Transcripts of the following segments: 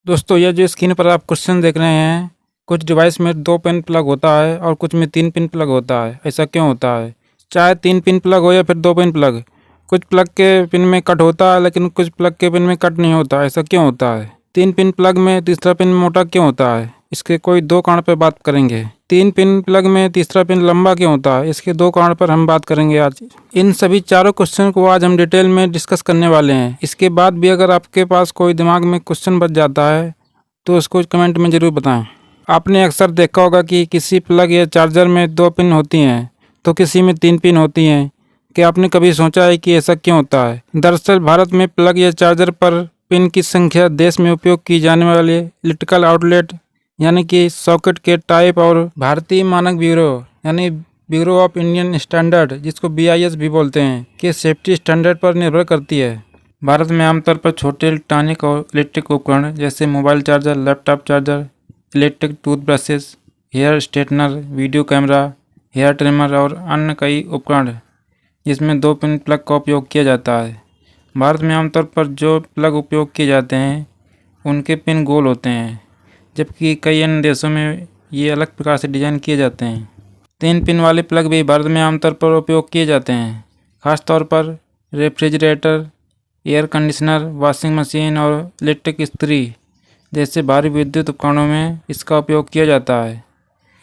दोस्तों ये जो स्क्रीन पर आप क्वेश्चन देख रहे हैं, कुछ डिवाइस में 2 पिन प्लग होता है और कुछ में 3 पिन प्लग होता है। ऐसा क्यों होता है? चाहे 3 पिन प्लग हो या फिर 2 पिन प्लग, कुछ प्लग के पिन में कट होता है लेकिन कुछ प्लग के पिन में कट नहीं होता। ऐसा क्यों होता है? 3 पिन प्लग में तीसरा पिन मोटा क्यों होता है? इसके कोई 2 कारण पर बात करेंगे। 3 पिन प्लग में तीसरा पिन लंबा क्यों होता है? इसके 2 कारण पर हम बात करेंगे आज। इन सभी चारों क्वेश्चन को आज हम डिटेल में डिस्कस करने वाले हैं। इसके बाद भी अगर आपके पास कोई दिमाग में क्वेश्चन बच जाता है तो उसको कमेंट में ज़रूर बताएं। आपने अक्सर देखा होगा कि किसी प्लग या चार्जर में 2 पिन होती हैं तो किसी में 3 पिन होती हैं। क्या आपने कभी सोचा है कि ऐसा क्यों होता है? दरअसल भारत में प्लग या चार्जर पर पिन की संख्या देश में उपयोग की जाने वाले इलेक्ट्रिकल आउटलेट यानी कि सॉकेट के टाइप और भारतीय मानक ब्यूरो यानी ब्यूरो ऑफ इंडियन स्टैंडर्ड, जिसको BIS भी बोलते हैं, के सेफ्टी स्टैंडर्ड पर निर्भर करती है। भारत में आमतौर पर छोटे इलेक्ट्रॉनिक और इलेक्ट्रिक उपकरण जैसे mobile charger, laptop charger, electric toothbrushes, hair straightener, video camera, hair trimmer और अन्य कई उपकरण जिसमें 2 पिन प्लग का उपयोग किया जाता है। भारत में आमतौर पर जो प्लग उपयोग किए जाते हैं उनके पिन गोल होते हैं, जबकि कई अन्य देशों में ये अलग प्रकार से डिज़ाइन किए जाते हैं। 3 पिन वाले प्लग भी भारत में आमतौर पर उपयोग किए जाते हैं, खासतौर पर refrigerator, air conditioner, washing machine और इलेक्ट्रिक इस्त्री जैसे भारी विद्युत उपकरणों में इसका उपयोग किया जाता है।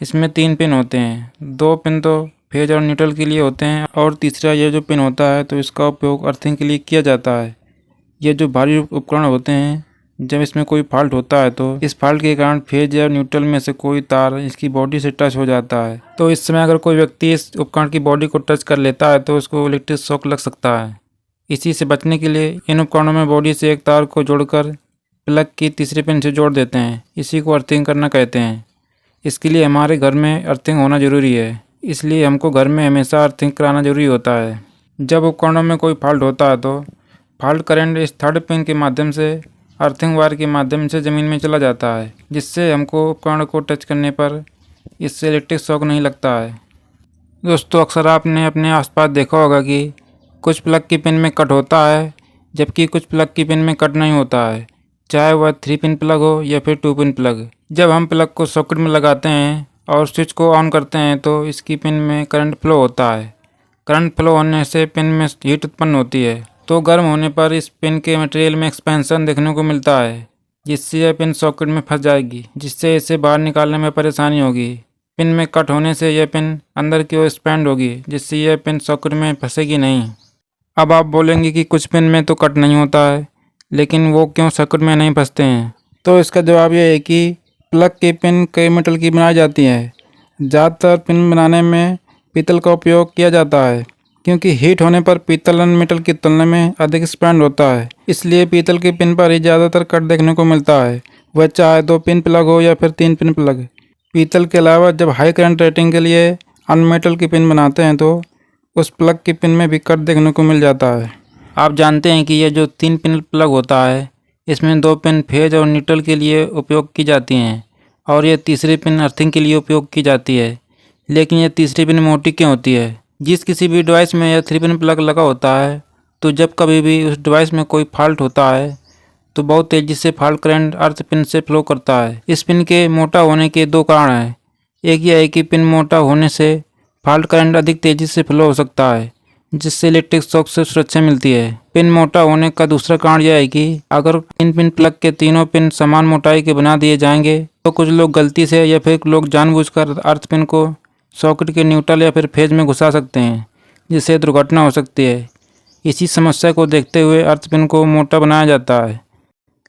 इसमें 3 पिन होते हैं, 2 पिन तो फेज और न्यूट्रल के लिए होते हैं और तीसरा ये जो पिन होता है तो इसका उपयोग अर्थिंग के लिए किया जाता है। ये जो भारी उपकरण होते हैं, जब इसमें कोई फॉल्ट होता है तो इस फॉल्ट के कारण फेज या न्यूट्रल में से कोई तार इसकी बॉडी से टच हो जाता है। तो इस समय अगर कोई व्यक्ति इस उपकरण की बॉडी को टच कर लेता है तो उसको इलेक्ट्रिक शॉक लग सकता है। इसी से बचने के लिए इन उपकरणों में बॉडी से एक तार को जोड़कर प्लग की तीसरे पिन से जोड़ देते हैं। इसी को अर्थिंग करना कहते हैं। इसके लिए हमारे घर में अर्थिंग होना ज़रूरी है, इसलिए हमको घर में हमेशा अर्थिंग कराना ज़रूरी होता है। जब उपकरणों में कोई फॉल्ट होता है तो फॉल्ट करंट इस थर्ड पिन के माध्यम से अर्थिंग वायर के माध्यम से ज़मीन में चला जाता है, जिससे हमको उपकरण को टच करने पर इससे इलेक्ट्रिक शॉक नहीं लगता है। दोस्तों अक्सर आपने अपने आसपास देखा होगा कि कुछ प्लग की पिन में कट होता है जबकि कुछ प्लग की पिन में कट नहीं होता है, चाहे वह 3 पिन प्लग हो या फिर 2 पिन प्लग। जब हम प्लग को सॉकेट में लगाते हैं और स्विच को ऑन करते हैं तो इसकी पिन में करंट फ्लो होता है। करंट फ्लो होने से पिन में हीट उत्पन्न होती है, तो गर्म होने पर इस पिन के मटेरियल में एक्सपेंशन देखने को मिलता है, जिससे यह पिन सॉकेट में फंस जाएगी, जिससे इसे बाहर निकालने में परेशानी होगी। पिन में कट होने से यह पिन अंदर की ओर एक्सपेंड होगी, जिससे यह पिन सॉकेट में फंसेगी नहीं। अब आप बोलेंगे कि कुछ पिन में तो कट नहीं होता है, लेकिन वो क्यों सॉकेट में नहीं फंसते हैं? तो इसका जवाब यह है कि प्लग की पिन कई मेटल की बनाई जाती है। ज़्यादातर पिन बनाने में पीतल का उपयोग किया जाता है, क्योंकि हीट होने पर पीतल अन्य मेटल की तुलना में अधिक एक्सपेंड होता है। इसलिए पीतल के पिन पर ही ज़्यादातर कट देखने को मिलता है, वह चाहे 2 पिन प्लग हो या फिर 3 पिन प्लग। पीतल के अलावा जब हाई करंट रेटिंग के लिए अन्य मेटल की पिन बनाते हैं तो उस प्लग की पिन में भी कट देखने को मिल जाता है। आप जानते हैं कि यह जो 3 पिन प्लग होता है इसमें 2 पिन फेज और न्यूट्रल के लिए उपयोग की जाती हैं और यह तीसरी पिन अर्थिंग के लिए उपयोग की जाती है। लेकिन यह तीसरी पिन मोटी क्यों होती है? जिस किसी भी डिवाइस में यह 3 पिन प्लग लगा होता है तो जब कभी भी उस डिवाइस में कोई फॉल्ट होता है तो बहुत तेज़ी से फॉल्ट करंट अर्थ पिन से फ्लो करता है। इस पिन के मोटा होने के 2 कारण हैं। एक यह है कि पिन मोटा होने से फॉल्ट करंट अधिक तेज़ी से फ्लो हो सकता है, जिससे इलेक्ट्रिक शॉक से सुरक्षा मिलती है। पिन मोटा होने का दूसरा कारण यह है कि अगर 3 पिन प्लग के तीनों पिन समान मोटाई के बना दिए जाएंगे तो कुछ लोग गलती से या फिर लोग जानबूझकर अर्थ पिन को सॉकेट के न्यूट्रल या फिर फेज में घुसा सकते हैं, जिससे दुर्घटना हो सकती है। इसी समस्या को देखते हुए अर्थ पिन को मोटा बनाया जाता है।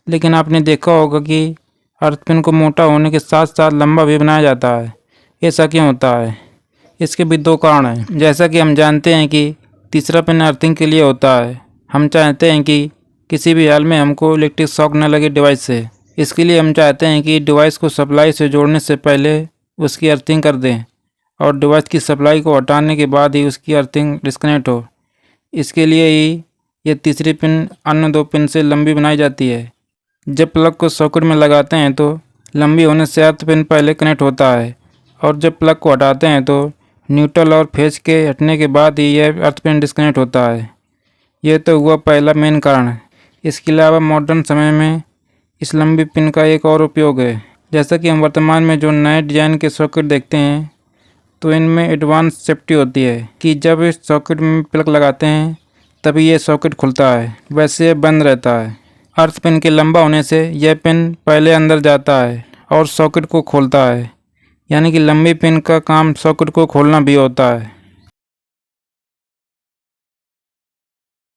लेकिन आपने देखा होगा कि अर्थ पिन को मोटा होने के साथ साथ लंबा भी बनाया जाता है। ऐसा क्यों होता है? इसके भी 2 कारण हैं। जैसा कि हम जानते हैं कि तीसरा पिन अर्थिंग के लिए होता है। हम चाहते हैं कि किसी भी हाल में हमको इलेक्ट्रिक शॉक न लगे डिवाइस से। इसके लिए हम चाहते हैं कि डिवाइस को सप्लाई से जोड़ने से पहले उसकी अर्थिंग कर दें और डिवाइस की सप्लाई को हटाने के बाद ही उसकी अर्थिंग डिस्कनेक्ट हो। इसके लिए ही यह तीसरी पिन अन्य 2 पिन से लंबी बनाई जाती है। जब प्लग को सॉकेट में लगाते हैं तो लंबी होने से अर्थ पिन पहले कनेक्ट होता है और जब प्लग को हटाते हैं तो न्यूट्रल और फेज के हटने के बाद ही यह अर्थ पिन डिस्कनेक्ट होता है। यह तो हुआ पहला मेन कारण। इसके अलावा मॉडर्न समय में इस लंबी पिन का एक और उपयोग है, जैसा कि हम वर्तमान में जो नए डिजाइन के सॉकेट देखते हैं तो इनमें एडवांस सेफ्टी होती है कि जब इस सॉकेट में प्लग लगाते हैं तभी ये सॉकेट खुलता है, वैसे ये बंद रहता है। अर्थ पिन के लंबा होने से यह पिन पहले अंदर जाता है और सॉकेट को खोलता है, यानी कि लंबी पिन का काम सॉकेट को खोलना भी होता है।